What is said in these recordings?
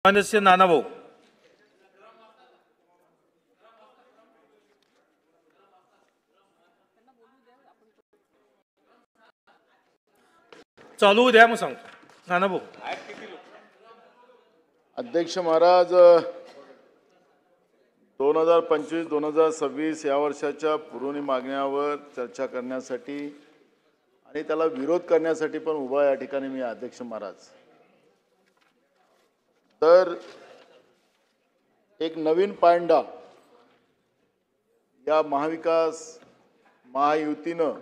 माननीय नानाभाऊ चालू द्या मग सांगतो. नानाभाऊ. अध्यक्ष महाराज, 2025-2026 या वर्षाच्या पुरवणी मागण्यावर चर्चा करण्यासाठी आणि त्याला विरोध करण्यासाठी पण उभा या ठिकाणी मी अध्यक्ष महाराज. तर एक नवीन पायंडा या महाविकास महायुतीनं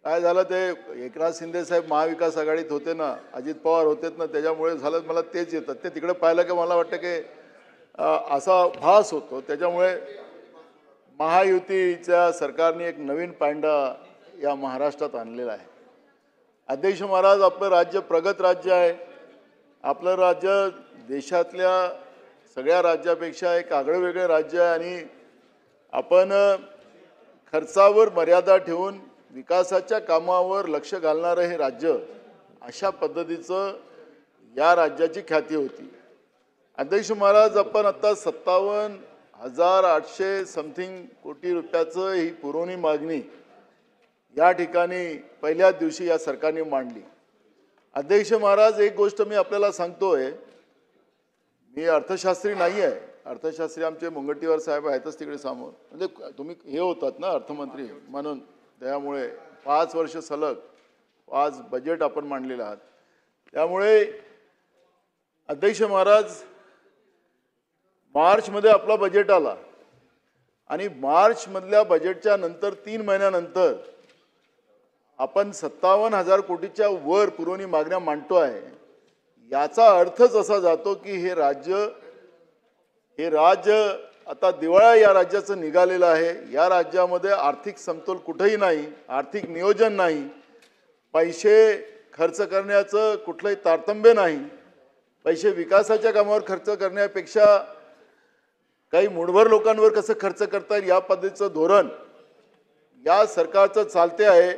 काय झालं, ते एकनाथ शिंदे साहेब महाविकास आघाडीत होते ना, अजित पवार होतेत ना, त्याच्यामुळे झालं. मला तेच येतं, ते तिकडे पाहिलं की मला वाटतं की असा भास होतो. त्याच्यामुळे महायुतीच्या सरकारने एक नवीन पायंडा या महाराष्ट्रात आणलेला आहे. अध्यक्ष महाराज, आपलं राज्य प्रगत राज्य आहे. आपलं राज्य देशातल्या सगळ्या राज्यापेक्षा एक आगळेवेगळे राज्य आहे आणि आपण खर्चावर मर्यादा ठेवून विकासाच्या कामावर लक्ष घालणारं हे राज्य, अशा पद्धतीचं या राज्याची ख्याती होती. अध्यक्ष महाराज, आपण आता 57,800 समथिंग कोटी रुपयाचं ही पुरवणी मागणी या ठिकाणी पहिल्याच दिवशी या सरकारने मांडली. अध्यक्ष महाराज, एक गोष्ट मी आपल्याला सांगतोय, मी अर्थशास्त्री नाही आहे. अर्थशास्त्री आमचे मुनगंटीवार साहेब आहेतच तिकडे समोर, म्हणजे तुम्ही हे होतात ना अर्थमंत्री म्हणून, त्यामुळे 5 वर्ष सलग 5 बजेट आपण मांडलेलं आहात. त्यामुळे अध्यक्ष महाराज, मार्चमध्ये आपला बजेट आला आणि मार्चमधल्या बजेटच्या नंतर 3 महिन्यानंतर आपण 57,000 कोटीच्या वर पुरवणी मागण्या मांडतो आहे. याचा अर्थच असा जातो की हे राज्य आता दिवाळा या राज्याचं निघालेलं आहे. या राज्यामध्ये आर्थिक समतोल कुठेही नाही, आर्थिक नियोजन नाही, पैसे खर्च करण्याचं कुठलंही तारतम्य नाही. पैसे विकासाच्या कामावर खर्च करण्यापेक्षा काही मुठभर लोकांवर कसं खर्च करता येईल या पद्धतीचं धोरण या सरकारचं चालते आहे.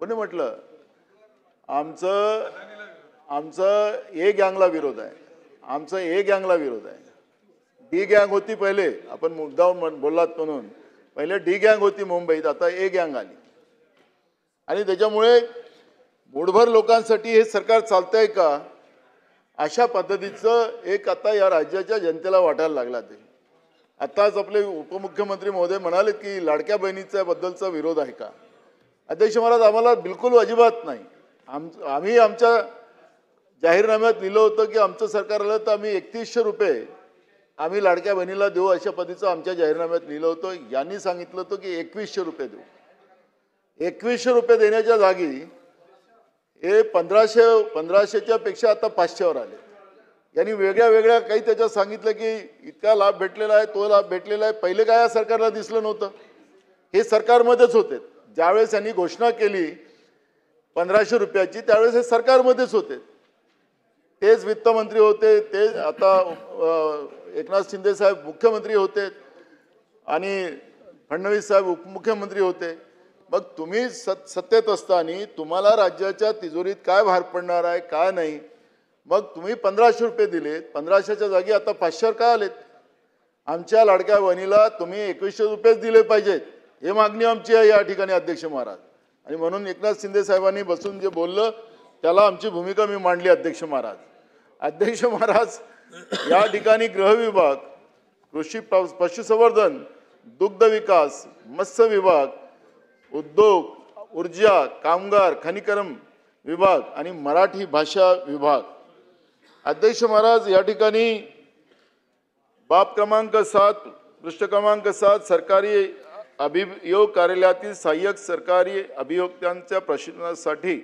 कोणी म्हटलं आमचं ए गँगला विरोध आहे, आमचा ए गँगला विरोध आहे. डी गँग होती पहिले, आपण मुद्दाहून बोललात म्हणून, पहिले डी गँग होती मुंबईत, आता ए गँग आली आणि त्याच्यामुळे मुठभर लोकांसाठी हे सरकार चालतंय का, अशा पद्धतीचं एक आता या राज्याच्या जनतेला वाटायला लागला. ते आताच आपले उपमुख्यमंत्री महोदय म्हणाले की लाडक्या बहिणीच्या बद्दलचा विरोध आहे का. अध्यक्ष महाराज, आम्हाला बिलकुल अजिबात नाही. आम्ही आमच्या जाहीरनाम्यात लिहिलं होतं की आमचं सरकार आलं तर आम्ही 3100 रुपये आम्ही लाडक्या बहिणीला देऊ, अशा पद्धतीचं आमच्या जाहीरनाम्यात लिहिलं होतं. यांनी सांगितलं होतं की 2100 रुपये देऊ. 2100 रुपये देण्याच्या जागी हे 1500च्या पेक्षा आता 500वर आले. यांनी वेगळ्या वेगळ्या काही त्याच्यात सांगितलं की इतका लाभ भेटलेला आहे, तो लाभ भेटलेला आहे. पहिले काय या सरकारला दिसलं नव्हतं, हे सरकारमध्येच होते. ज्यावेळेस यांनी घोषणा केली 1500 रुपयाची, त्यावेळेस हे सरकारमध्येच होते. तेच वित्तमंत्री होते, ते आता एकनाथ शिंदे साहेब मुख्यमंत्री होते आणि फडणवीस साहेब उपमुख्यमंत्री होते. मग तुम्ही सत्तेत असताना तुम्हाला राज्याच्या तिजोरीत काय भार पडणार आहे काय नाही, मग तुम्ही 1500 रुपये दिलेत, 1500च्या जागी आता 500वर का आलेत. आमच्या लाडक्या बहिणीला तुम्ही 2100 रुपयेच दिले पाहिजेत, हे मागणी आमची आहे या ठिकाणी अध्यक्ष महाराज. आणि म्हणून एकनाथ शिंदे साहेबांनी बसून जे बोललं त्याला आमची भूमिका मी मांडली अध्यक्ष महाराज. अध्यक्ष महाराज, या ठिकाणी गृह विभाग, कृषी पशुसंवर्धन, दुग्ध विकास, मत्स्य विभाग, उद्योग, ऊर्जा, कामगार, खनिकर्म विभाग आणि मराठी भाषा विभाग. अध्यक्ष महाराज, या ठिकाणी बाब क्रमांक 7 पृष्ठ क्रमांक 7 सरकारी अभियोग कार्यालयातील सहाय्यक सरकारी अभियोक्त्यांच्या प्रशिक्षणासाठी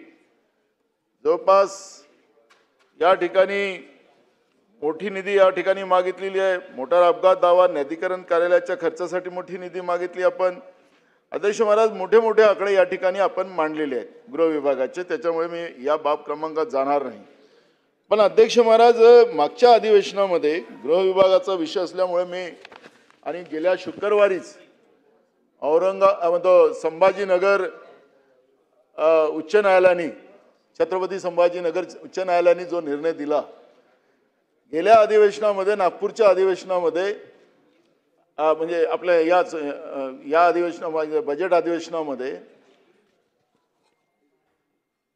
जवळपास या ठिकाणी मोठी निधी या ठिकाणी मागितलेली आहे. मोटार अपघात दावा न्यायाधिकरण कार्यालयाच्या खर्चासाठी मोठी निधी मागितली आपण. अध्यक्ष महाराज, मोठे मोठे आकडे या ठिकाणी आपण मांडलेले आहेत गृह विभागाचे, त्याच्यामुळे मी या बाब क्रमांकात जाणार नाही. पण अध्यक्ष महाराज, मागच्या अधिवेशनामध्ये गृह विभागाचा विषय असल्यामुळे मी आणि गेल्या शुक्रवारीच संभाजीनगर उच्च न्यायालयाने छत्रपती संभाजीनगर उच्च न्यायालयाने जो निर्णय दिला गेल्या अधिवेशनामध्ये नागपूरच्या अधिवेशनामध्ये म्हणजे आपल्या या अधिवेशनामध्ये बजेट अधिवेशनामध्ये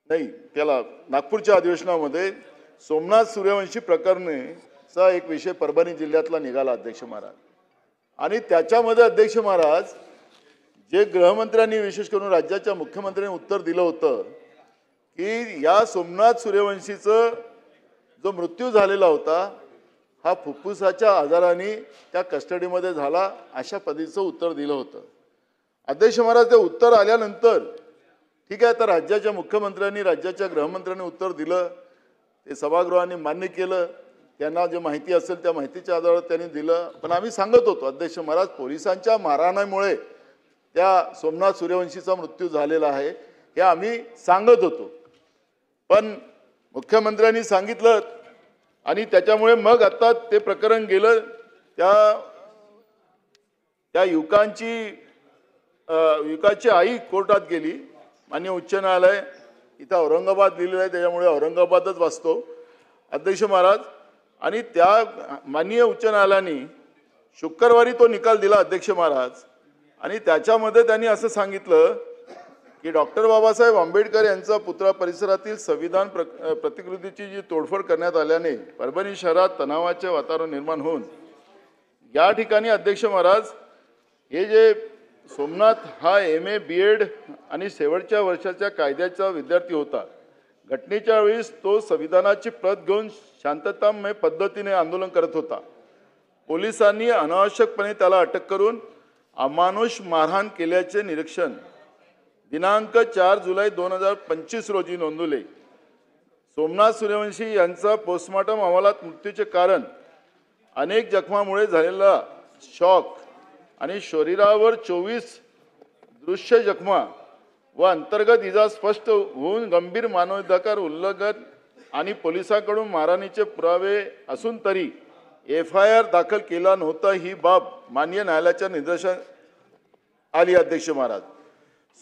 नाही त्याला नागपूरच्या अधिवेशनामध्ये सोमनाथ सूर्यवंशी प्रकरणाचा एक विषय परभणी जिल्ह्यातला निघाला अध्यक्ष महाराज आणि त्याच्यामध्ये अध्यक्ष महाराज जे गृहमंत्र्यांनी विशेष करून राज्याच्या मुख्यमंत्र्यांनी उत्तर दिलं होतं की या सोमनाथ सूर्यवंशीचं जो मृत्यू झालेला होता हा फुफ्फुसाच्या आजाराने त्या कस्टडीमध्ये झाला अशा पद्धतीचं उत्तर दिलं होतं अध्यक्ष महाराज ते उत्तर आल्यानंतर ठीक आहे तर राज्याच्या मुख्यमंत्र्यांनी राज्याच्या गृहमंत्र्यांनी उत्तर दिलं ते सभागृहाने मान्य केलं त्यांना जे माहिती असेल त्या माहितीच्या आधारावर त्यांनी दिलं पण आम्ही सांगत होतो अध्यक्ष महाराज पोलिसांच्या मारहाणीमुळे त्या सोमनाथ सूर्यवंशीचा मृत्यू झालेला आहे हे आम्ही सांगत होतो पण मुख्यमंत्र्यांनी सांगितलं आणि त्याच्यामुळे मग आता ते प्रकरण गेलं त्या युवकाची आई कोर्टात गेली मान्य उच्च न्यायालय इथं औरंगाबाद लिहिलेलं आहे त्याच्यामुळे औरंगाबादच वाचतो अध्यक्ष महाराज आणि त्या माननीय उच्च न्यायालयाने शुक्रवारी तो निकाल दिला अध्यक्ष महाराज आणि त्याच्यामध्ये त्यांनी असं सांगितलं की डॉक्टर बाबासाहेब आंबेडकर यांचा पुतळा परिसरातील संविधान प्रतिकृतीची जी तोडफोड करण्यात आल्याने परभणी शहरात तणावाचे वातावरण निर्माण होऊन या ठिकाणी अध्यक्ष महाराज हे जे सोमनाथ हा MA BEd आणि शेवटच्या वर्षाच्या कायद्याचा विद्यार्थी होता घटनेच्या वेळेस तो संविधानाची प्रत घेऊन शांततामय पद्धतीने आंदोलन करत होता पोलिसांनी अनावश्यकपणे त्याला अटक करून अमानुष मारहाण केल्याचे निरीक्षण दिनांक 4 जुलै 2025 रोजी नोंदवले सोमनाथ सूर्यवंशी यांचा पोस्टमॉर्टम अहवालात मृत्यूचे कारण अनेक जखमांमुळे झालेला शॉक आणि शरीरावर 24 दृश्य जखमा व अंतर्गत इजा स्पष्ट होऊन गंभीर मानवाधिकार उल्लंघन आणि पोलिसांकडून मारहाणीचे पुरावे असून तरी FIR दाखल केला नव्हता ही बाब मान्य न्यायालयाच्या निदर्शनास आली अध्यक्ष महाराज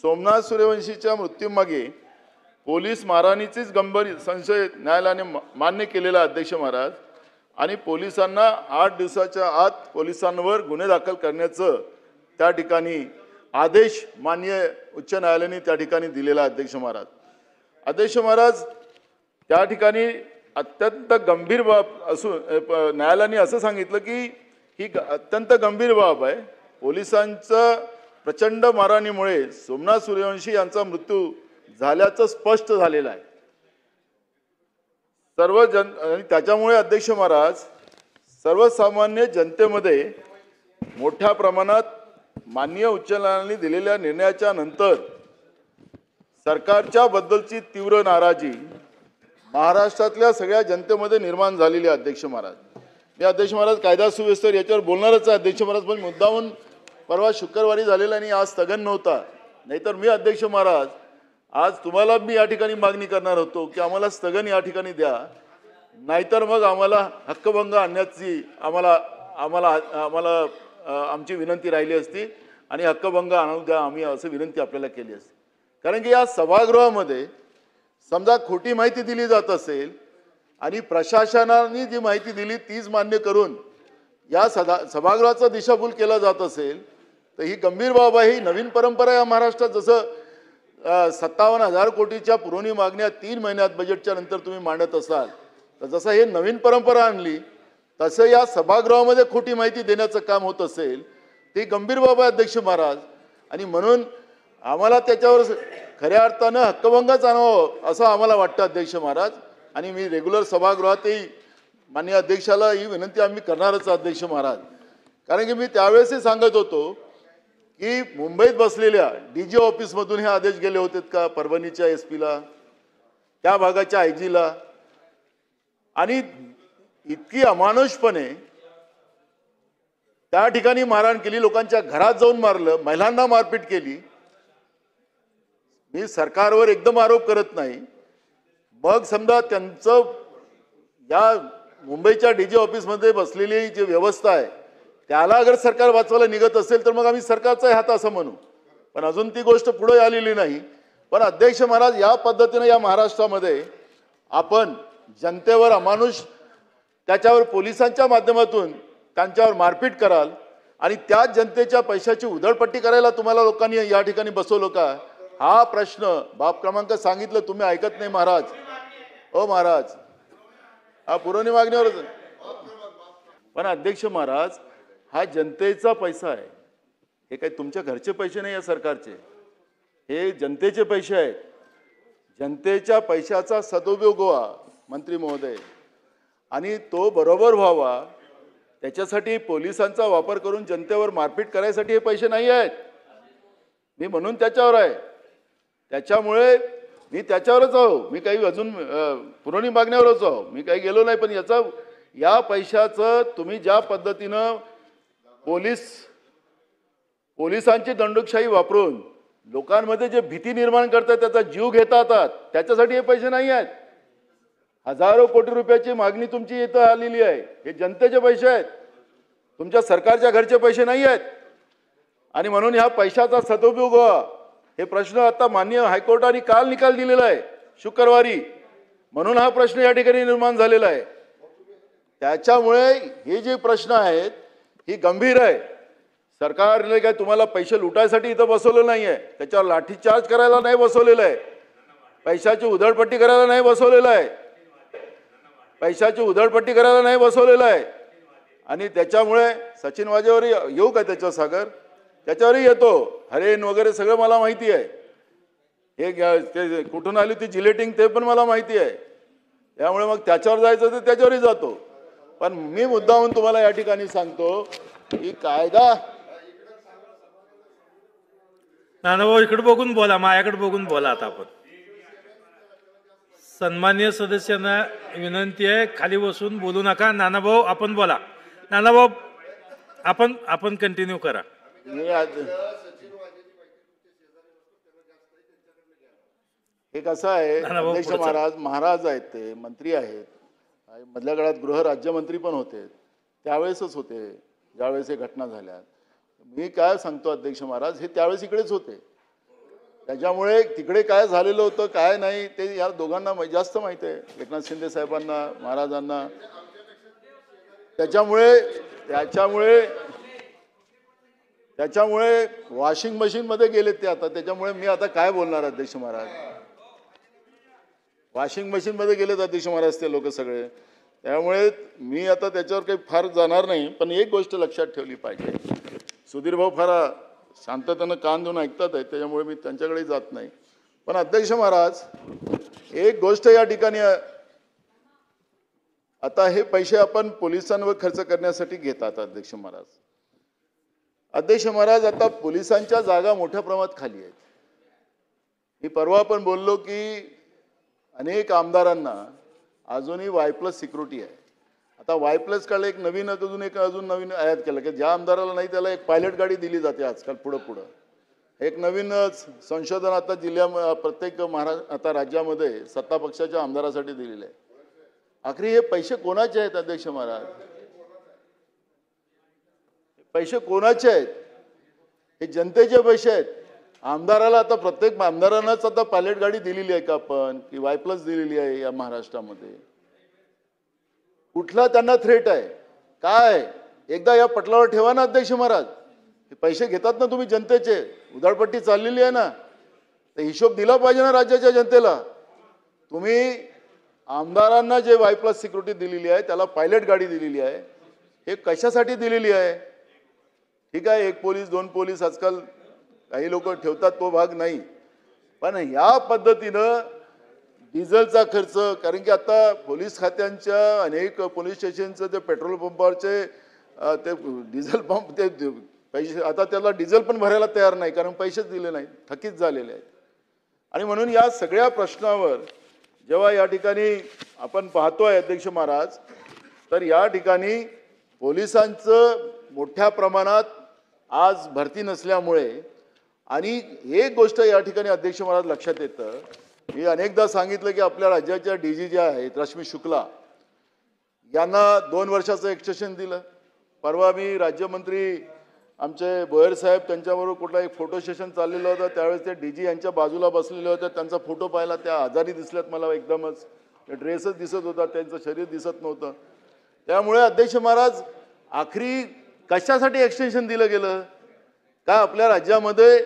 सोमनाथ सूर्यवंशीच्या मृत्यूमागे पोलीस मारहाणीचीच गंभीर संशय न्यायालयाने मान्य केलेला अध्यक्ष महाराज आणि पोलिसांना 8 दिवसाच्या आत पोलिसांवर गुन्हे दाखल करण्याचं त्या ठिकाणी आदेश मान्य उच्च न्यायालयाने त्या ठिकाणी दिलेला अध्यक्ष महाराज अध्यक्ष महाराज त्या ठिकाणी अत्यंत गंभीर बाब असून न्यायालयाने असं सांगितलं की ही अत्यंत गंभीर बाब आहे पोलिसांचं प्रचंड मारहाणीमुळे सोमनाथ सूर्यवंशी यांचा मृत्यू झाल्याचं स्पष्ट झालेलं आहे आणि त्याच्यामुळे अध्यक्ष महाराज सर्वसामान्य जनतेमध्ये मोठ्या प्रमाणात माननीय उच्च न्यायालयाने दिलेल्या निर्णयाच्या नंतर सरकारच्या बद्दलची तीव्र नाराजी महाराष्ट्रातल्या सगळ्या जनतेमध्ये निर्माण झालेली आहे अध्यक्ष महाराज मी अध्यक्ष महाराज कायदा सुव्यवस्थेवर याच्यावर बोलणारच आहे अध्यक्ष महाराज पण मुद्दाहून परवा शुक्रवारी झालेला आणि आज स्थगन नव्हता नाहीतर मी अध्यक्ष महाराज आज तुम्हाला मी या ठिकाणी मागणी करणार होतो की आम्हाला स्थगन या ठिकाणी द्या नाहीतर मग आम्हाला हक्कभंग आणण्याची आम्हाला आमची विनंती राहिली असती आणि हक्कभंग आणू द्या आम्ही असं विनंती आपल्याला केली असती कारण की या सभागृहामध्ये समजा खोटी माहिती दिली जात असेल आणि प्रशासनाने जी माहिती दिली तीच मान्य करून या सभागृहाचा दिशाभूल केला जात असेल तर ही गंभीर बाब आहे ही नवीन परंपरा या महाराष्ट्रात जसं 57,000 कोटीच्या पुरवणी मागण्या 3 महिन्यात बजेटच्या नंतर तुम्ही मांडत असाल तर जसं हे नवीन परंपरा आणली तसं या सभागृहामध्ये खोटी माहिती देण्याचं काम होत असेल ती गंभीर बाब आहे अध्यक्ष महाराज आणि म्हणून आम्हाला त्याच्यावर खऱ्या अर्थानं हक्कभंगच आणावं असं आम्हाला वाटतं अध्यक्ष महाराज आणि मी रेग्युलर सभागृहातही माननीय अध्यक्षाला ही विनंती आम्ही करणारच अध्यक्ष महाराज कारण की मी त्यावेळेसही सांगत होतो की मुंबईत बसलेल्या DG ऑफिसमधून हे आदेश गेले होते का परभणीच्या SP ला त्या भागाच्या IG ला आणि इतकी अमानुषपणे त्या ठिकाणी मारहाण केली लोकांच्या घरात जाऊन मारलं महिलांना मारपीट केली मी सरकारवर एकदम आरोप करत नाही मग समजा त्यांचं या मुंबईच्या DG ऑफिसमध्ये बसलेली जी व्यवस्था आहे त्याला अगर सरकार वाचवायला निघत असेल तर मग आम्ही सरकारचा हात असं म्हणू पण अजून ती गोष्ट पुढे आलेली नाही पण अध्यक्ष महाराज, या पद्धतीने या महाराष्ट्रामध्ये आपण जनतेवर अमानुष त्याच्यावर पोलिसांच्या माध्यमातून त्यांच्यावर मारपीट कराल आणि त्या जनतेच्या पैशाची उधळपट्टी करायला तुम्हाला लोकांनी या ठिकाणी बसवलं का? हा प्रश्न बाब क्रमांक सांगितलं, तुम्ही ऐकत नाही महाराज. ओ महाराज, हा पुरवणी मागणीवरच. पण अध्यक्ष महाराज, हा जनतेचा पैसा आहे. हे काही तुमच्या घरचे पैसे नाही, या सरकारचे, हे जनतेचे पैसे आहेत. जनतेच्या पैशाचा सदुपयोग व्हावा मंत्री महोदय, आणि तो बरोबर व्हावा त्याच्यासाठी पोलिसांचा वापर करून जनतेवर मारपीट करायसाठी हे पैसे नाही आहेत. मी म्हणून त्याच्यावर आहे, त्याच्यामुळे मी त्याच्यावरच आहो. मी काही अजून पुरवणी मागण्यावरच आहो, मी काही गेलो नाही. पण या पैशाचं तुम्ही ज्या पद्धतीनं पोलिसांची दंडुकशाही वापरून लोकांमध्ये जे भीती निर्माण करतात, त्याचा जीव घेतात, त्याच्यासाठी हे पैसे नाही आहेत. हजारो कोटी रुपयाची मागणी तुमची इथं आलेली आहे. हे जनतेचे पैसे आहेत, तुमच्या सरकारच्या घरचे पैसे नाही आहेत. आणि म्हणून ह्या पैशाचा सदुपयोग व्हावा हे प्रश्न आता माननीय हायकोर्टाने काल निकाल दिलेला आहे, शुक्रवारी. म्हणून हा प्रश्न या ठिकाणी निर्माण झालेला आहे. त्याच्यामुळे हे जे प्रश्न आहेत ही गंभीर आहे. सरकारने काय तुम्हाला पैसे लुटायसाठी इथं बसवलं नाही आहे, त्याच्यावर लाठीचार्ज करायला नाही बसवलेलं आहे, पैशाची उधळपट्टी करायला नाही बसवलेलं आहे, पैशाची उधळपट्टी करायला नाही बसवलेलं आहे. आणि त्याच्यामुळे सचिन वाजेवर येऊ का त्याच्यावर? सागर, त्याच्यावरही येतो. हरेन वगैरे सगळं मला माहिती आहे. हे ते कुठून आली ती जिलेटिंग ते पण मला माहिती आहे. त्यामुळे मग त्याच्यावर जायचं तर त्याच्यावरही जातो. पण मी मुद्दाहून तुम्हाला या ठिकाणी सांगतो की कायदा. नानाभाऊ, इकडे बघून बोला, माझ्याकडे बघून बोला. आता आपण सन्माननीय सदस्यांना विनंती आहे, खाली बसून बोलू नका. नानाभाऊ आपण बोला. नानाभाऊ आपण कंटिन्यू करा. हे कसं आहे अध्यक्ष महाराज, महाराज आहेत, ते मंत्री आहेत, मधल्या काळात गृह राज्यमंत्री पण होते, त्यावेळेसच होते ज्यावेळेस हे घटना झाल्या. मी काय सांगतो अध्यक्ष महाराज, हे त्यावेळेस इकडेच होते. त्याच्यामुळे तिकडे काय झालेलं होतं काय नाही ते या दोघांना जास्त माहिती आहे, एकनाथ शिंदे साहेबांना, महाराजांना. त्याच्यामुळे वॉशिंग मशीन मध्ये गेले ते आता. त्याच्यामुळे मी आता काय बोलणार अध्यक्ष महाराज? वॉशिंग मशीन मध्ये गेलेत अध्यक्ष महाराज ते लोक सगळे. त्यामुळे मी आता त्याच्यावर काही फार जाणार नाही. पण एक गोष्ट लक्षात ठेवली पाहिजे, सुधीर भाऊ फार शांततेनं कान देऊन ऐकतात आहेत, त्याच्यामुळे मी त्यांच्याकडे जात नाही. पण अध्यक्ष महाराज, एक गोष्ट या ठिकाणी, आता हे पैसे आपण पोलिसांवर खर्च करण्यासाठी घेतात अध्यक्ष महाराज. अध्यक्ष महाराज, आता पोलिसांच्या जागा मोठ्या प्रमाणात खाली आहेत. मी परवा पण बोललो की अनेक आमदारांना अजूनही Y+ सिक्युरिटी आहे. आता Y+ काढलं, एक नवीन अजून नवीन आयात केलं की ज्या आमदाराला नाही त्याला एक पायलट गाडी दिली जाते आजकाल. पुढं एक नवीन संशोधन आता प्रत्येक आता राज्यामध्ये सत्ता पक्षाच्या आमदारासाठी दिलेलं आहे. आखरी हे पैसे कोणाचे आहेत अध्यक्ष महाराज? पैसे कोणाचे आहेत? हे जनतेचे पैसे आहेत. आमदाराला आता प्रत्येक आमदारांनाच आता पायलट गाडी दिलेली आहे का आपण, की Y+ दिलेली आहे या महाराष्ट्रामध्ये? कुठला त्यांना थ्रेट आहे काय? एकदा या पटलावर ठेवा ना अध्यक्ष महाराज. हे पैसे घेतात ना तुम्ही जनतेचे, उधळपट्टी चाललेली आहे ना, तर हिशोब दिला पाहिजे ना राज्याच्या जनतेला. तुम्ही आमदारांना जे Y+ सिक्युरिटी दिलेली आहे, त्याला पायलट गाडी दिलेली आहे, हे कशासाठी दिलेली आहे? ठीक आहे, 1 पोलीस 2 पोलीस आजकाल काही लोक ठेवतात, तो भाग नाही. पण या पद्धतीनं डिझेलचा खर्च, कारण की आता पोलीस खात्यांच्या अनेक पोलीस स्टेशनचं ते पेट्रोल पंपावरचे ते डिझेल पंप ते पैसे, आता त्याला डिझेल पण भरायला तयार नाही, कारण पैसेच दिले नाही, थकीत झालेले आहेत. आणि म्हणून या सगळ्या प्रश्नावर जेव्हा या ठिकाणी आपण पाहतोय अध्यक्ष महाराज, तर या ठिकाणी पोलिसांचं मोठ्या प्रमाणात आज भरती नसल्यामुळे, आणि एक गोष्ट या ठिकाणी अध्यक्ष महाराज लक्षात येतं, मी अनेकदा सांगितलं की आपल्या राज्याच्या DG ज्या आहेत रश्मी शुक्ला यांना 2 वर्षाचं एक्सटेन्शन दिलं. परवा मी राज्यमंत्री आमचे बोयर साहेब त्यांच्याबरोबर कुठला एक फोटो सेशन चाललेलं होतं, त्यावेळेस ते DG यांच्या बाजूला बसलेले होते. त्यांचा फोटो पाहिला, त्या आजारी दिसल्यात मला एकदमच. ड्रेसच दिसत होता, त्यांचं शरीर दिसत नव्हतं. त्यामुळे अध्यक्ष महाराज आखरी कशासाठी एक्सटेन्शन दिलं गेलं? का आपल्या राज्यामध्ये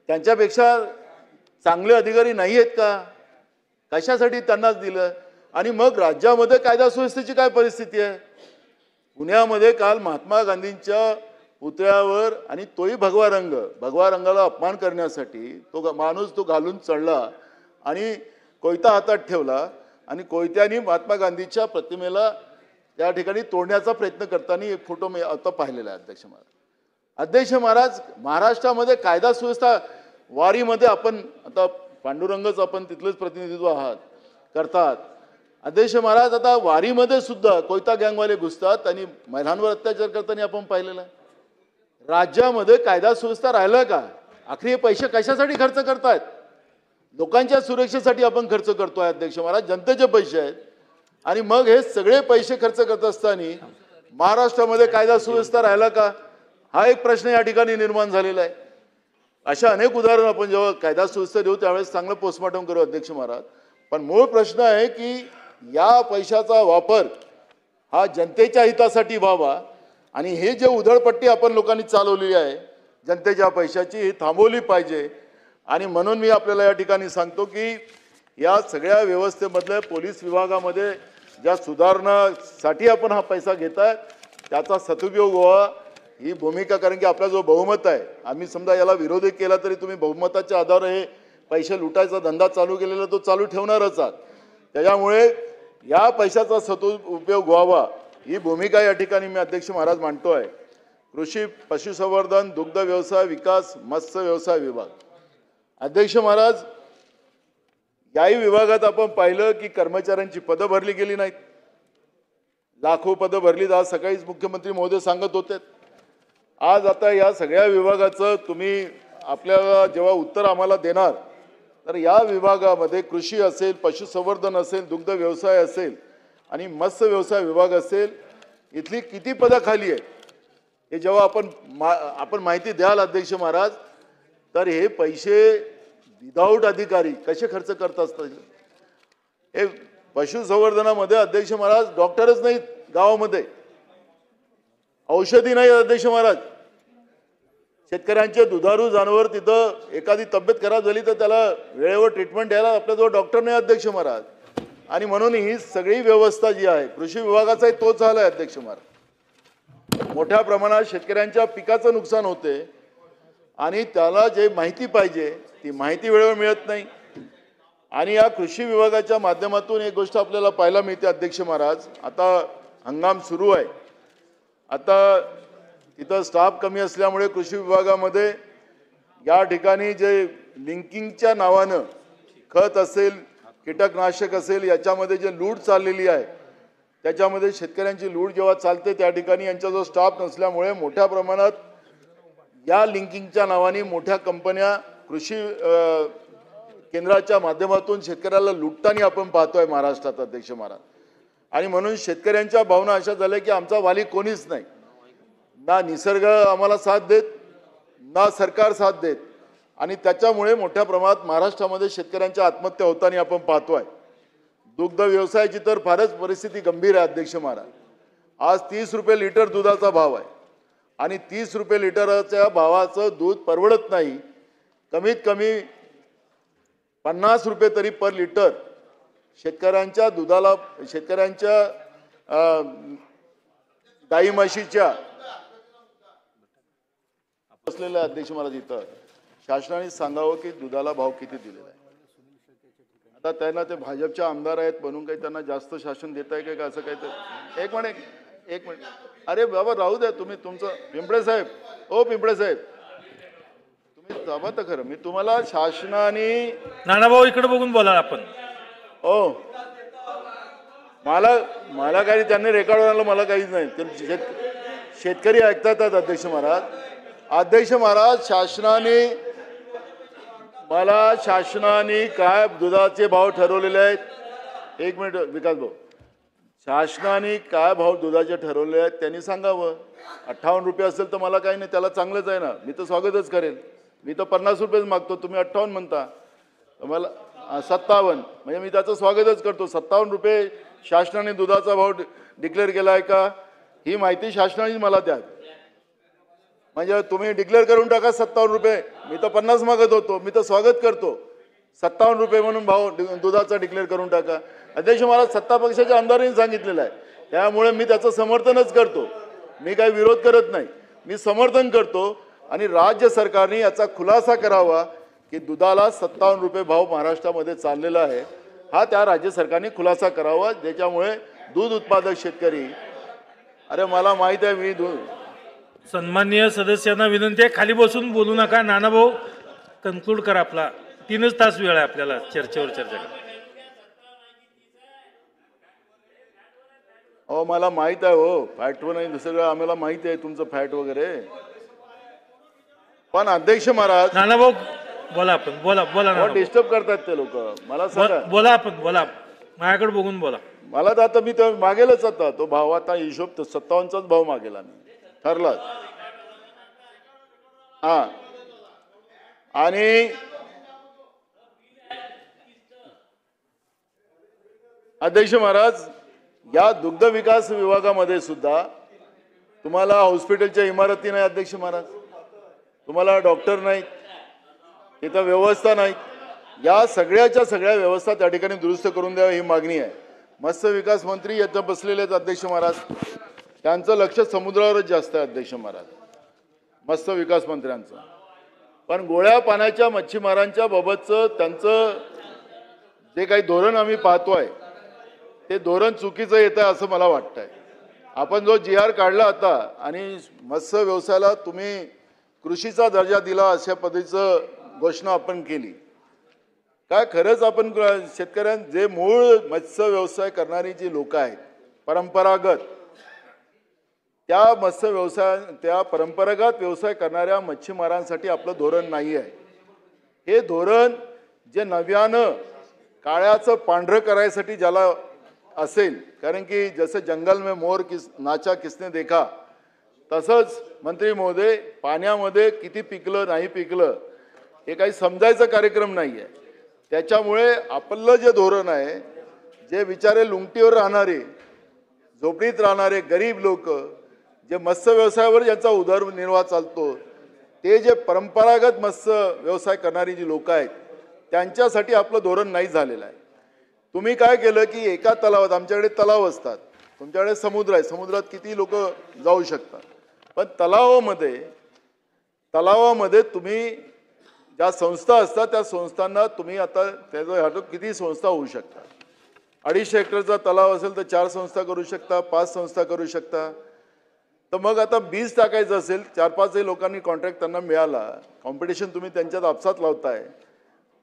त्यांच्यापेक्षा चांगले अधिकारी नाही आहेत का? कशासाठी त्यांनाच दिलं? आणि मग राज्यामध्ये कायदा सुव्यवस्थेची काय परिस्थिती आहे? पुण्यामध्ये काल महात्मा गांधींच्या पुतळ्यावर, आणि तोही भगवा रंगाला अपमान करण्यासाठी तो माणूस तो घालून चढला आणि कोयता हातात ठेवला आणि कोयत्याने महात्मा गांधीच्या प्रतिमेला त्या ठिकाणी तोडण्याचा प्रयत्न करताना एक फोटो मी आता पाहिलेला आहे. अध्यक्ष महाराज महाराष्ट्रामध्ये कायदा सुव्यवस्था वारीमध्ये आपण आता पांडुरंगच आपण तिथलेच प्रतिनिधित्व करतात. अध्यक्ष महाराज आता वारीमध्ये सुद्धा कोयता गँगवाले घुसतात आणि महिलांवर अत्याचार करताना आपण पाहिलेलं आहे. राज्यामध्ये कायदा सुव्यवस्था राहिलं का? आखरी हे पैसे कशासाठी खर्च करतायत? लोकांच्या सुरक्षेसाठी आपण खर्च करतोय अध्यक्ष महाराज, जनतेचे पैसे आहेत. आणि मग हे सगळे पैसे खर्च करत असताना महाराष्ट्रामध्ये कायदा सुव्यवस्था राहिला का? हा एक प्रश्न या ठिकाणी निर्माण झालेला आहे. अशा अनेक उदाहरण आपण जेव्हा कायदा सुव्यवस्था देऊ त्यावेळेस चांगलं पोस्टमॉर्टम करू अध्यक्ष महाराज. पण मूळ प्रश्न आहे की या पैशाचा वापर हा जनतेच्या हितासाठी व्हावा आणि हे जे उधळपट्टी आपण लोकांनी चालवलेली आहे जनतेच्या पैशाची, ही थांबवली पाहिजे. आणि म्हणून मी आपल्याला या ठिकाणी सांगतो की या सगळ्या व्यवस्थेमधल्या पोलीस विभागामध्ये ज्या सुधारणासाठी आपण हा पैसा घेताय त्याचा सदुपयोग व्हावा ही भूमिका. कारण की आपला जो बहुमत आहे, आम्ही समजा याला विरोध केला तरी तुम्ही बहुमताच्या आधारावर हे पैसे लुटायचा धंदा चालू केलेला तो चालू ठेवणारच आहात. त्याच्यामुळे या पैशाचा सदुपयोग व्हावा ही भूमिका या ठिकाणी मी अध्यक्ष महाराज मांडतोय. कृषी पशुसंवर्धन दुग्ध व्यवसाय विकास मत्स्य व्यवसाय विभाग. अध्यक्ष महाराज याही विभागात आपण पाहिलं की कर्मचाऱ्यांची पदं भरली गेली नाहीत. लाखो पदं भरली. आज सकाळीच मुख्यमंत्री महोदय सांगत होते. आज आता या सगळ्या विभागाचं तुम्ही आपल्याला जेव्हा उत्तर आम्हाला देणार तर या विभागामध्ये कृषी असेल, पशुसंवर्धन असेल, दुग्ध व्यवसाय असेल आणि मत्स्य व्यवसाय विभाग असेल, इथली किती पदं खाली आहेत हे जेव्हा आपण माहिती द्याल अध्यक्ष महाराज तर हे पैसे विदाऊट अधिकारी कसे खर्च करत असतात. हे पशुसंवर्धनामध्ये अध्यक्ष महाराज डॉक्टरच नाहीत गावामध्ये, औषधी नाही अध्यक्ष महाराज. शेतकऱ्यांचे दुधारू जनावर तिथं एखादी तब्येत खराब झाली तर त्याला वेळेवर ट्रीटमेंट द्यायला आपल्याजवळ डॉक्टर नाही अध्यक्ष महाराज. आणि म्हणून ही सगळी व्यवस्था जी आहे कृषी विभागाचाही तोच हाल आहे अध्यक्ष महाराज. मोठ्या प्रमाणात शेतकऱ्यांच्या पिकाचं नुकसान होते आणि त्याला जे माहिती पाहिजे ती माहिती वेळेवर मिळत नाही. आणि या कृषी विभागाच्या माध्यमातून एक गोष्ट आपल्याला पाहायला मिळते अध्यक्ष महाराज. आता हंगाम सुरू आहे. आता तिथं स्टाफ कमी असल्यामुळे कृषी विभागामध्ये या ठिकाणी जे लिंकिंगच्या नावानं खत असेल, कीटकनाशक असेल, याच्यामध्ये जे लूट चाललेली आहे त्याच्यामध्ये शेतकऱ्यांची लूट जेव्हा चालते त्या ठिकाणी यांचा जो स्टाफ नसल्यामुळे मोठ्या प्रमाणात या लिंकिंगच्या नावाने मोठ्या कंपन्या कृषी केंद्राच्या माध्यमातून शेतकऱ्याला लुटताना आपण पाहतोय महाराष्ट्रात अध्यक्ष महाराज. आणि म्हणून शेतकऱ्यांच्या भावना अशा झाल्या की आमचा वाली कोणीच नाही. ना निसर्ग आम्हाला साथ देत, ना सरकार साथ देत. आणि त्याच्यामुळे मोठ्या प्रमाणात महाराष्ट्रामध्ये शेतकऱ्यांच्या आत्महत्या होताना आपण पाहतोय. दुग्ध व्यवसायाची तर फारच परिस्थिती गंभीर आहे अध्यक्ष महाराज. आज 30 रुपये लिटर दुधाचा भाव आहे आणि 30 रुपये लिटरच्या भावाचं दूध परवडत नाही. कमीत कमी 50 रुपये तरी पर लिटर शेतकऱ्यांच्या दुधाला, शेतकऱ्यांच्या गाई म्हशीच्या असलेल्या अध्यक्ष महाराज इथं शासनाने सांगावं की दुधाला भाव किती दिलेला आहे. आता त्यांना ते भाजपचे आमदार आहेत म्हणून काही त्यांना जास्त शासन देत आहे का असं काही तर. एक मिनिट अरे बाबा राहू द्या तुम्ही तुमचं. पिंपळे साहेब, ओ पिंपळे साहेब तुम्ही जाबा तर खरं. मी तुम्हाला शासनाने नानाभाऊ इकडे बघून बोला आपण. ओ मला काही त्यांनी रेकॉर्ड आणलं मला काहीच नाही. शेतकरी ऐकतात अध्यक्ष महाराज. अध्यक्ष महाराज शासनाने काय दुधाचे भाव ठरवलेले आहेत. एक मिनिट विकास भाऊ. शासनाने काय भाव दुधाचे ठरवले आहेत त्यांनी सांगावं. 58 रुपये असेल तर मला काही नाही, त्याला चांगलंच आहे ना, मी तर स्वागतच करेल. मी तर 50 रुपयेच मागतो, तुम्ही 58 म्हणता, तर मला 57 म्हणजे मी त्याचं स्वागतच करतो. 57 रुपये शासनाने दुधाचा भाव डिक्लेअर केला आहे का ही माहिती शासनाने मला द्या. म्हणजे तुम्ही डिक्लेअर करून टाका 57 रुपये, मी तर 50 मागत होतो, मी तर स्वागत करतो. 57 रुपये म्हणून भाव दुधाचा डिक्लेअर करून टाका. अध्यक्ष मला सत्ता पक्षाच्या आमदारांनी सांगितलेलं आहे, त्यामुळे मी त्याचं समर्थनच करतो. मी काही विरोध करत नाही, मी समर्थन करतो. आणि राज्य सरकारने याचा खुलासा करावा की दुधाला 57 रुपये भाव महाराष्ट्रामध्ये चाललेला आहे, हा त्या राज्य सरकारने खुलासा करावा, ज्याच्यामुळे दूध उत्पादक शेतकरी, अरे मला माहित आहे मी सन्माननीय सदस्यांना विनंती आहे, खाली बसून बोलू नका. नानाभाऊ कन्क्लूड करा. आपला 3च तास वेळ आहे आपल्याला चर्चेवर चर्चा करा. हो मला माहित आहे, हो फॅटवर नाही दुसरं आम्हाला माहिती आहे तुमचं फॅट वगैरे. पण अध्यक्ष महाराज नानाभाऊ बोला, आपण बोला बोला. डिस्टर्ब करतात ते लोक, मला सांगा. बोला आपण बोला, माझ्याकडे बघून बोला. मला तर आता मी तर मागेलच, आता तो भाव आता हिशोब 57चाच भाव मागेल आम्ही ठरला. हा आणि अध्यक्ष महाराज या दुग्ध विकास विभागामध्ये सुद्धा तुम्हाला हॉस्पिटलच्या इमारती नाही अध्यक्ष महाराज, तुम्हाला डॉक्टर नाहीत, तिथं व्यवस्था नाही. या सगळ्याच्या सगळ्या व्यवस्था त्या ठिकाणी दुरुस्त करून द्यावी ही मागणी आहे. मत्स्य विकास मंत्री येतं बसलेले आहेत अध्यक्ष महाराज, त्यांचं लक्ष समुद्रावरच जास्त आहे अध्यक्ष महाराज, मत्स्य विकास मंत्र्यांचं. पण गोळ्या पाण्याच्या मच्छीमारांच्या बाबतचं त्यांचं जे काही धोरण आम्ही पाहतोय ते धोरण चुकीचं येत आहे असं मला वाटतंय. आपण जो GR काढला आता आणि मत्स्य व्यवसायाला तुम्ही कृषीचा दर्जा दिला अशा पद्धतीचं घोषणा आपण केली, काय खरंच आपण जे मूळ मत्स्य व्यवसाय करणारी जी लोक आहेत परंपरागत, त्या परंपरागत व्यवसाय करणाऱ्या मच्छीमारांसाठी आपलं धोरण नाही आहे. हे धोरण जे नव्यानं काळ्याचं पांढरं करायसाठी ज्याला असेल, कारण की जसं जंगल में मोर नाचा किसने देखा, तसंच मंत्री महोदय पाण्यामध्ये किती पिकलं नाही पिकलं हे काही समजायचा कार्यक्रम नाही आहे. त्याच्यामुळे आपलं जे धोरण आहे, जे बिचारे लुंगटीवर राहणारे, झोपडीत राहणारे गरीब लोक, जे मत्स्य व्यवसायावर ज्यांचा उदरनिर्वाह चालतो, ते जे परंपरागत मत्स्य व्यवसाय करणारी जी लोक आहेत त्यांच्यासाठी आपलं धोरण नाही झालेलं आहे. तुम्ही काय केलं की एका तलावात, आमच्याकडे तलाव असतात, तुमच्याकडे समुद्र आहे, समुद्रात किती लोक जाऊ शकतात, पण तलावामध्ये तुम्ही ज्या संस्था असतात त्या संस्थांना तुम्ही आता त्याचं किती संस्था होऊ शकतात. 250 हेक्टरचा तलाव असेल तर 4 संस्था करू शकता, 5 संस्था करू शकता. तर मग आता बीज टाकायचं असेल, 4-5 लोकांनी कॉन्ट्रॅक्ट त्यांना मिळाला, कॉम्पिटिशन तुम्ही त्यांच्यात आपसात लावताय,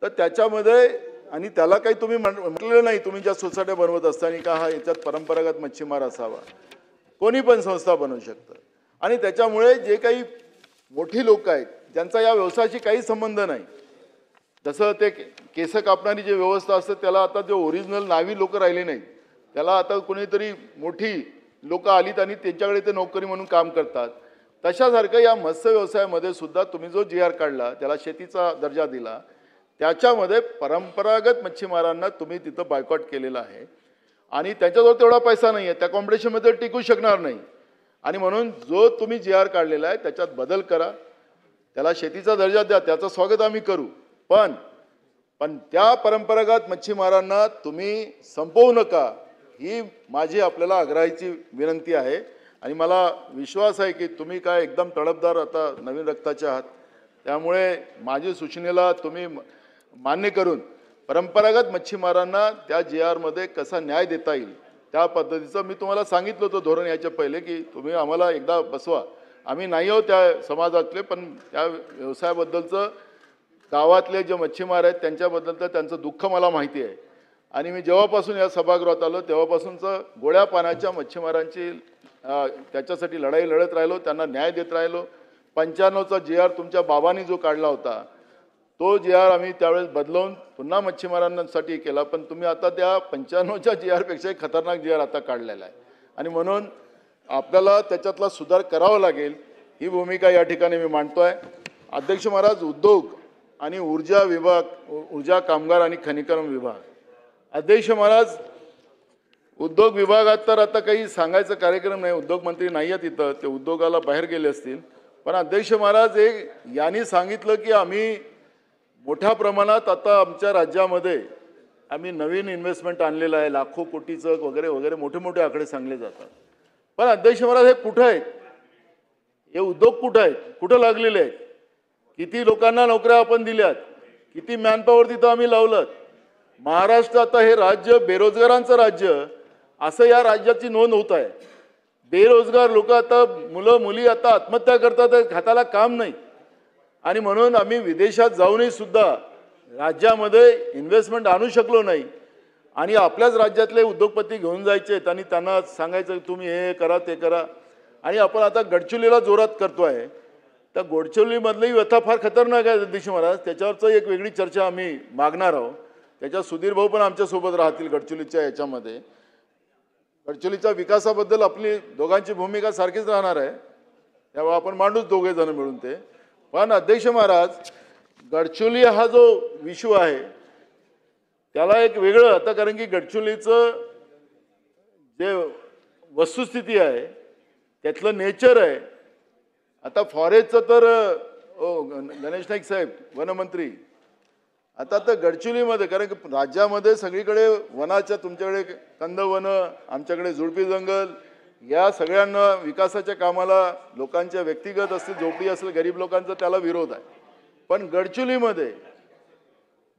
तर त्याच्यामध्ये आणि त्याला काही तुम्ही म्हटलेलं नाही, तुम्ही ज्या सोसायट्या बनवत असताना का हा याच्यात परंपरागत मच्छीमार असावा, कोणी पण संस्था बनवू शकतं. आणि त्याच्यामुळे जे काही मोठी लोक आहेत ज्यांचा या व्यवसायाशी काही संबंध नाही, जसं ते केस कापणारी जी व्यवस्था असते त्याला आता जे ओरिजिनल नावी लोक राहिले नाहीत, त्याला आता कोणीतरी मोठी लोक आलीत आणि त्यांच्याकडे ते नोकरी म्हणून काम करतात. तशासारखं या मत्स्य व्यवसायामध्ये सुद्धा तुम्ही जो GR काढला, त्याला शेतीचा दर्जा दिला, त्याच्यामध्ये परंपरागत मच्छीमारांना तुम्ही तिथं बायकॉट केलेलं आहे आणि त्याच्याजवळ तेवढा पैसा नाही आहे, त्या कॉम्पिटिशनमध्ये टिकू शकणार नाही. आणि म्हणून जो तुम्ही GR काढलेला आहे त्याच्यात बदल करा, त्याला शेतीचा दर्जा द्या, त्याचं स्वागत आम्ही करू. पण त्या परंपरागत मच्छीमारांना तुम्ही संपवू नका, ही माझी आपल्याला आग्रहाची विनंती आहे. आणि मला विश्वास आहे की तुम्ही काय एकदम तडफदार आता नवीन रक्ताचे आहात, त्यामुळे माझी सूचनेला तुम्ही मान्य करून परंपरागत मच्छीमारांना त्या GR मध्ये कसा न्याय देता येईल त्या पद्धतीचं मी तुम्हाला सांगितलं होतं धोरण याच्या पहिले, की तुम्ही आम्हाला एकदा बसवा. आम्ही नाही आहोत त्या समाजातले, पण त्या व्यवसायाबद्दलचं गावातले जे मच्छीमार आहेत त्यांच्याबद्दलचं त्यांचं दुःख मला माहिती आहे. आणि मी जेव्हापासून या सभागृहात आलो तेव्हापासूनचं गोड्या पाण्याच्या मच्छीमारांची त्याच्यासाठी लढाई लढत राहिलो, त्यांना न्याय देत राहिलो. 95चा GR तुमच्या बाबांनी जो काढला होता तो GR आम्ही त्यावेळेस बदलवून पुन्हा मच्छीमारांसाठी केला, पण तुम्ही आता त्या 95च्या GR पेक्षाही खतरनाक GR आता काढलेला आहे आणि म्हणून आपल्याला त्याच्यातला सुधार करावा लागेल, ही भूमिका या ठिकाणी मी मांडतोय. अध्यक्ष महाराज, उद्योग आणि ऊर्जा विभाग, ऊर्जा कामगार आणि खनिकर्म विभाग. अध्यक्ष महाराज, उद्योग विभागात तर आता काही सांगायचं कार्यक्रम नाही, उद्योग मंत्री नाही आहेत इथं, ते उद्योगाला बाहेर गेले असतील. पण अध्यक्ष महाराज, यांनी सांगितलं की आम्ही मोठ्या प्रमाणात आता आमच्या राज्यामध्ये आम्ही नवीन इन्व्हेस्टमेंट आणलेलं आहे, लाखो कोटीचं वगैरे वगैरे मोठे मोठे आकडे सांगले जातात. पण अध्यक्ष महाराज, हे कुठं आहेत? हे उद्योग कुठं आहेत? कुठं लागलेले आहेत? किती लोकांना नोकऱ्या आपण दिल्यात? किती मॅनपॉवर तिथं आम्ही लावलं? महाराष्ट्र आता हे राज्य बेरोजगारांचं राज्य असं या राज्याची नोंद होत आहे. बेरोजगार लोक आता, मुलं मुली आता आत्महत्या करतात, हाताला काम नाही. आणि म्हणून आम्ही विदेशात जाऊनही सुद्धा राज्यामध्ये इन्व्हेस्टमेंट आणू शकलो नाही. आणि आपल्याच राज्यातले उद्योगपती घेऊन जायचे आणि त्यांना सांगायचं तुम्ही हे करा ते करा. आणि आपण आता गडचिरोलीला जोरात करतोय. त्या गडचिरोलीमधली व्यथा फार खतरनाक आहे अध्यक्ष महाराज, त्याच्यावरचं एक वेगळी चर्चा आम्ही मागणार आहोत. त्याच्यात सुधीर भाऊ पण आमच्यासोबत राहतील गडचिरोलीच्या याच्यामध्ये. गडचिरोलीच्या विकासाबद्दल आपली दोघांची भूमिका सारखीच राहणार आहे, त्यामुळे आपण मांडूच दोघे जण मिळून ते. पण अध्यक्ष महाराज, गडचिरोली हा जो विषय आहे त्याला एक वेगळं आता, कारण की गडचिरोलीचं जे वस्तुस्थिती आहे त्यातलं नेचर आहे. आता फॉरेस्टचं तर गणेश नाईक साहेब वनमंत्री, आता तर गडचिरोलीमध्ये, कारण की राज्यामध्ये सगळीकडे वनाच्या, तुमच्याकडे कंदवन, आमच्याकडे झुडपी जंगल, या सगळ्यांना विकासाच्या कामाला लोकांच्या व्यक्तिगत असतील, झोपडी असेल, गरीब लोकांचा त्याला विरोध आहे. पण गडचिरोलीमध्ये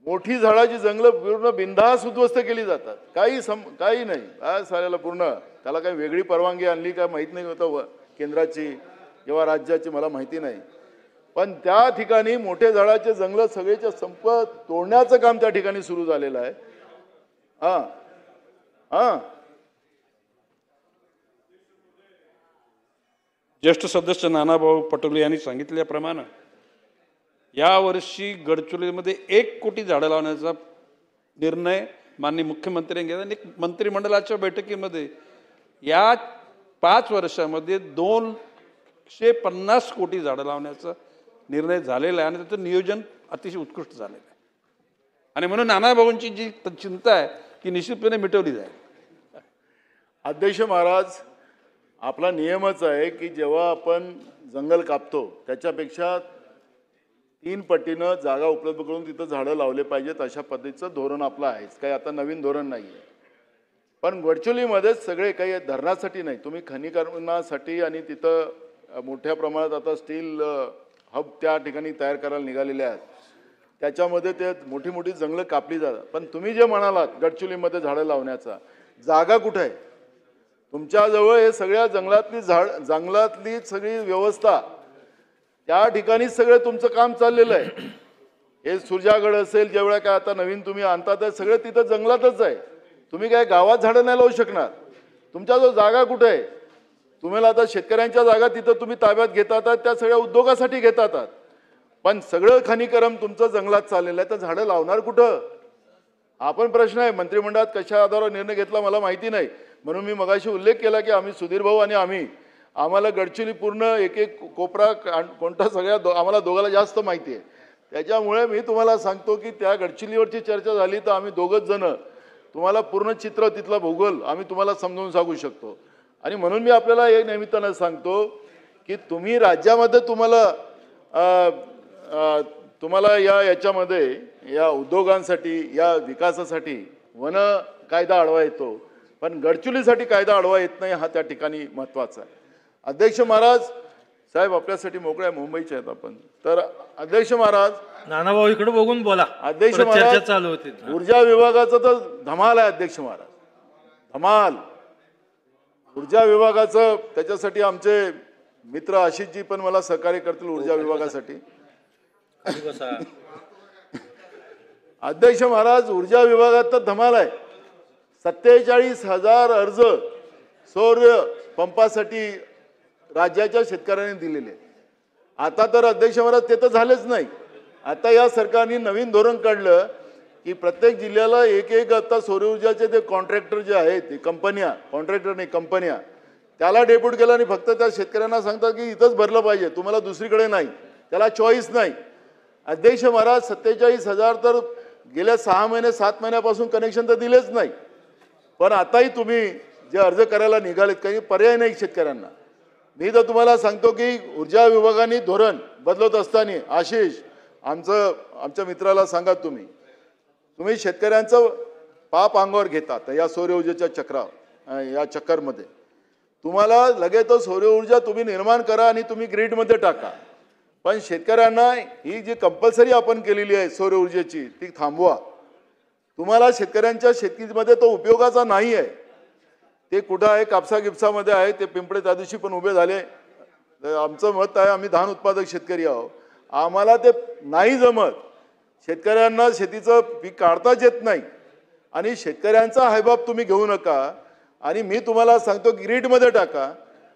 मोठी झाडाची जंगलं पूर्ण बिनधास्त उद्ध्वस्त केली जातात. काही नाही, काय साऱ्याला पूर्ण त्याला काही वेगळी परवानगी आणली काय माहीत नाही होतं केंद्राची किंवा राज्याची, मला माहिती नाही. पण त्या ठिकाणी मोठे झाडाचे जंगल सगळेच्या संप तोडण्याचं काम त्या ठिकाणी सुरू झालेलं आहे. ज्येष्ठ सदस्य नानाभाऊ पटोले यांनी सांगितल्याप्रमाणे यावर्षी गडचिरोलीमध्ये 1 कोटी झाडं लावण्याचा निर्णय माननीय मुख्यमंत्र्यांनी घेतला. आणि मंत्रिमंडळाच्या बैठकीमध्ये या 5 वर्षामध्ये 250 कोटी झाडं लावण्याचा निर्णय झालेला आहे आणि त्याचं नियोजन अतिशय उत्कृष्ट झालेलं आहे. आणि म्हणून नानाभाऊंची जी चिंता आहे की निश्चितपणे मिटवली जाईल. अध्यक्ष महाराज, आपला नियमच आहे की जेव्हा आपण जंगल कापतो त्याच्यापेक्षा 3 पटीनं जागा उपलब्ध करून तिथं झाडं लावले पाहिजेत, अशा पद्धतीचं धोरण आपलं आहेच, काही आता नवीन धोरण नाही आहे. पण गडचिरोलीमध्येच सगळे काही धरणासाठी नाही, तुम्ही खनिकर्मासाठी आणि तिथं मोठ्या प्रमाणात आता स्टील हब त्या ठिकाणी तयार करायला निघालेले आहेत. त्याच्यामध्ये ते मोठी मोठी जंगलं कापली जातात. पण तुम्ही जे म्हणालात गडचिरोलीमध्ये झाडं लावण्याचा, जागा कुठं आहे तुमच्याजवळ? हे सगळ्या जंगलातली सगळी व्यवस्था त्या ठिकाणी सगळं तुमचं काम चाललेलं आहे. हे सुरजागड असेल, जेवढ्या काय आता नवीन तुम्ही आणता ते सगळं तिथं जंगलातच आहे. तुम्ही काय गावात झाडं नाही लावू शकणार. तुमच्याजवळ जागा कुठे आहे? तुम्हाला आता शेतकऱ्यांच्या जागा तिथं तुम्ही ताब्यात घेतात, त्या सगळ्या उद्योगासाठी घेतात. पण सगळं खनिकर्म तुमचं जंगलात चाललेलं आहे, तर झाडं लावणार कुठं? हा पण प्रश्न आहे. मंत्रिमंडळात कशा आधारावर निर्णय घेतला मला माहिती नाही. म्हणून मी मगाशी उल्लेख केला की आम्ही सुधीर भाऊ आणि आम्हाला गडचिरोली पूर्ण एक कोपरा कोणता सगळ्या आम्हाला दोघाला जास्त माहिती आहे. त्याच्यामुळे मी तुम्हाला सांगतो की त्या गडचिरोलीवरची चर्चा झाली तर आम्ही दोघंच जण तुम्हाला पूर्ण चित्र, तिथला भूगोल आम्ही तुम्हाला समजावून सांगू शकतो. आणि म्हणून मी आपल्याला एक निमित्तानं सांगतो की तुम्ही राज्यामध्ये तुम्हाला याच्यामध्ये या उद्योगांसाठी, या विकासासाठी वन कायदा आडवा येतो, पण गडचिरोलीसाठी कायदा आडवा येत नाही, हा त्या ठिकाणी महत्त्वाचा आहे. अध्यक्ष महाराज साहेब आपल्यासाठी मोकळे आहे, मुंबईचे आहेत आपण. तर अध्यक्ष महाराज, नानाभाऊ इकडे बघून बोला. अध्यक्ष चर्चा महाराज, चालू होती. ऊर्जा विभागाचं तर धमाल आहे अध्यक्ष महाराज, धमाल. ऊर्जा विभागाचं त्याच्यासाठी आमचे मित्र आशिषजी पण मला सहकार्य करतील ऊर्जा विभागासाठी. अध्यक्ष महाराज, ऊर्जा विभागात तर धमाल आहे. 47,000 अर्ज सौर पंपासाठी राज्याच्या शेतकऱ्यांनी दिलेले. आता तर अध्यक्ष महाराज ते तर झालेच नाही, आता या सरकारने नवीन धोरण काढलं की प्रत्येक जिल्ह्याला एक आता सौर ऊर्जाचे ते कॉन्ट्रॅक्टर जे आहेत ते कंपन्या, कॉन्ट्रॅक्टर नाही कंपन्या, त्याला डेप्यूट केलं आणि फक्त त्या शेतकऱ्यांना सांगतात की इथंच भरलं पाहिजे, तुम्हाला दुसरीकडे नाही, त्याला चॉईस नाही. अध्यक्ष महाराज 47,000 तर गेल्या 6 महिने 7 महिन्यापासून कनेक्शन तर दिलेच नाही. पण आताही तुम्ही जे अर्ज करायला निघालेत काही पर्याय नाही शेतकऱ्यांना. मी तर तुम्हाला सांगतो की ऊर्जा विभागाने धोरण बदलत असताना आशिष आमच्या मित्राला सांगा तुम्ही शेतकऱ्यांचं पाप अंगावर घेतात या सौर ऊर्जेच्या या चक्करमध्ये. तुम्हाला लगेच तो सौर ऊर्जा तुम्ही निर्माण करा आणि तुम्ही ग्रीडमध्ये टाका, पण शेतकऱ्यांना ही जी कंपल्सरी आपण केलेली आहे सौर ऊर्जेची ती थांबवा. तुम्हाला शेतकऱ्यांच्या शेतीमध्ये तो उपयोगाचा नाही आहे. ते कुठं आहे, कापसा गिपसामध्ये आहे, ते पिंपळे त्या दिवशी पण उभे झाले. आमचं मत आहे, आम्ही धान उत्पादक शेतकरी आहोत, आम्हाला ते नाही जमत. शेतकऱ्यांना शेतीचं पीक काढताच येत नाही आणि शेतकऱ्यांचा हायबाब तुम्ही घेऊ नका. आणि मी तुम्हाला सांगतो ग्रीडमध्ये टाका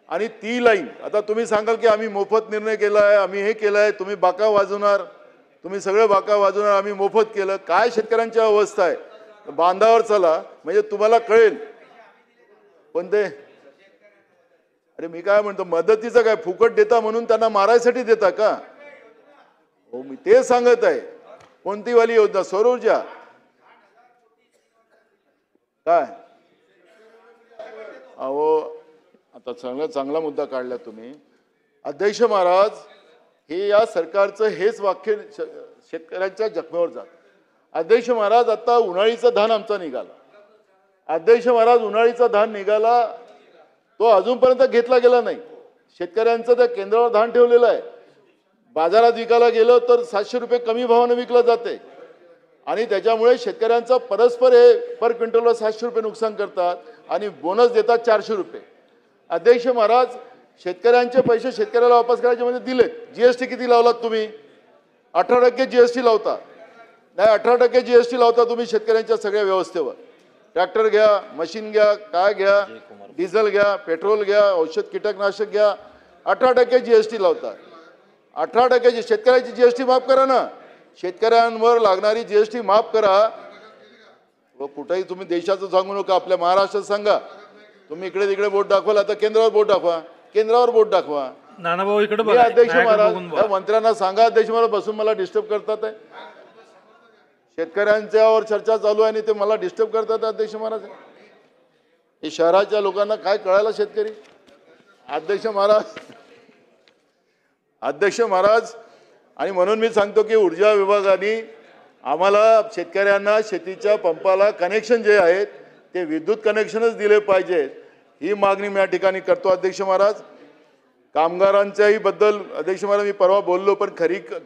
आणि ती लाईन. आता तुम्ही सांगाल की आम्ही मोफत निर्णय केला आहे, आम्ही हे केलं आहे, तुम्ही बाका वाजवणार, तुम्ही सगळं बाका वाजवणार, आम्ही मोफत केलं. काय शेतकऱ्यांची अवस्था आहे, बांधावर चला म्हणजे तुम्हाला कळेल. पण ते अरे मी काय म्हणतो, मदतीचं काय फुकट देता म्हणून त्यांना मारायसाठी देता का? हो मी ते सांगत आहे. कोणती वाली योजना? सौर ऊर्जा काय? अहो आता चांगला मुद्दा काढला तुम्ही. अध्यक्ष महाराज, हे या सरकारचं हेच वाक्य शेतकऱ्यांच्या जखमेवर जात. अध्यक्ष महाराज, आता उन्हाळीचा धान आमचा निघाला. अध्यक्ष महाराज, उन्हाळीचा धान निघाला, तो अजूनपर्यंत घेतला गेला नाही. शेतकऱ्यांचं त्या केंद्रावर धान ठेवलेलं आहे. बाजारात विकायला गेलं तर 700 रुपये कमी भावाने विकलं जाते आणि त्याच्यामुळे शेतकऱ्यांचा परस्पर हे पर क्विंटलला 700 रुपये नुकसान करतात आणि बोनस देतात 400 रुपये. अध्यक्ष महाराज, शेतकऱ्यांचे पैसे शेतकऱ्याला वापस करायचे म्हणजे दिलेत. जीएसटी किती लावलात तुम्ही? 18% जीएसटी लावता. नाही 18% जीएसटी लावता तुम्ही शेतकऱ्यांच्या सगळ्या व्यवस्थेवर. ट्रॅक्टर घ्या, मशीन घ्या, काय घ्या, डिझेल घ्या, पेट्रोल घ्या, औषध कीटकनाशक घ्या, 18% जीएसटी लावता. 18% शेतकऱ्याची जीएसटी माफ करा ना. शेतकऱ्यांवर लागणारी जीएसटी माफ करा. व कुठेही तुम्ही देशाचं सांगू नका, आपल्या महाराष्ट्रात सांगा. तुम्ही इकडे तिकडे बोट दाखवाल, आता केंद्रावर बोट दाखवा, केंद्रावर बोट दाखवा. नानाभाऊ इकडे बघा. अध्यक्ष महाराज, त्या मंत्र्यांना सांगा, अध्यक्ष महाराज बसून मला डिस्टर्ब करतात आहे. शेतकऱ्यांच्यावर चर्चा चालू आहे आणि ते मला डिस्टर्ब करतात. अध्यक्ष महाराज, हे शहराच्या लोकांना काय कळायला शेतकरी. अध्यक्ष महाराज, आणि म्हणून मी सांगतो की ऊर्जा विभागाने आम्हाला शेतकऱ्यांना शेतीच्या पंपाला कनेक्शन जे आहेत ते विद्युत कनेक्शनच दिले पाहिजेत, ही मागणी मी या ठिकाणी करतो. अध्यक्ष महाराज, कामगारांच्याही बद्दल अध्यक्ष महाराज मी परवा बोललो, पण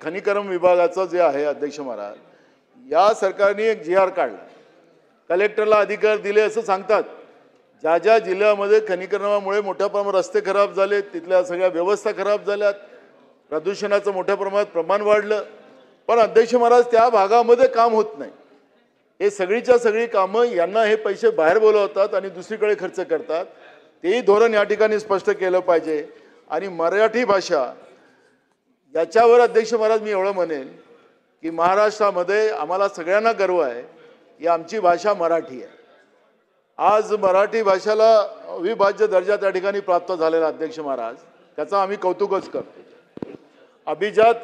खनिकर्म विभागाचं जे आहे अध्यक्ष महाराज, या सरकारने एक GR काढला, कलेक्टरला अधिकार दिले असं सांगतात. ज्या ज्या जिल्ह्यामध्ये खनिकर्मामुळे मोठ्या प्रमाणात रस्ते खराब झाले, तिथल्या सगळ्या व्यवस्था खराब झाल्यात, प्रदूषणाचं मोठ्या प्रमाणात प्रमाण वाढलं, पण अध्यक्ष महाराज त्या भागामध्ये काम होत नाही. हे सगळीच्या सगळी कामं यांना हे पैसे बाहेर बोलवतात आणि दुसरीकडे खर्च करतात. तेही धोरण या ठिकाणी स्पष्ट केलं पाहिजे. आणि मराठी भाषा याच्यावर अध्यक्ष महाराज मी एवढं म्हणेन की महाराष्ट्रामध्ये आम्हाला सगळ्यांना गर्व आहे की आमची भाषा मराठी आहे. आज मराठी भाषेला अविभाज्य दर्जा त्या ठिकाणी प्राप्त झालेला अध्यक्ष महाराज, त्याचं आम्ही कौतुकच करतो. अभिजात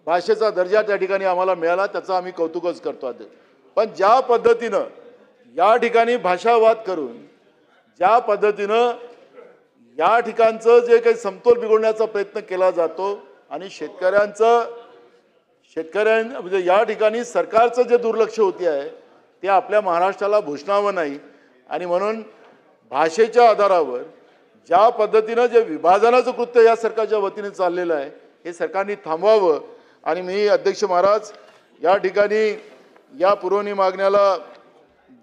भाषेचा दर्जा त्या ठिकाणी आम्हाला मिळाला, त्याचं आम्ही कौतुकच करतो. पण ज्या पद्धतीनं या ठिकाणी भाषावाद करून ज्या पद्धतीनं या ठिकाणचं जे काही समतोल बिघडण्याचा प्रयत्न केला जातो आणि म्हणजे या ठिकाणी सरकारचं जे दुर्लक्ष होते आहे ते आपल्या महाराष्ट्राला भूषणावं नाही. आणि म्हणून भाषेच्या आधारावर ज्या पद्धतीनं जे विभाजनाचं कृत्य या सरकारच्या वतीने चाललेलं आहे हे सरकारने थांबवावं. आणि मी अध्यक्ष महाराज या ठिकाणी या पुरवणी मागण्याला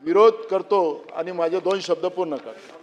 विरोध करतो आणि माझे 2 शब्द पूर्ण करतो.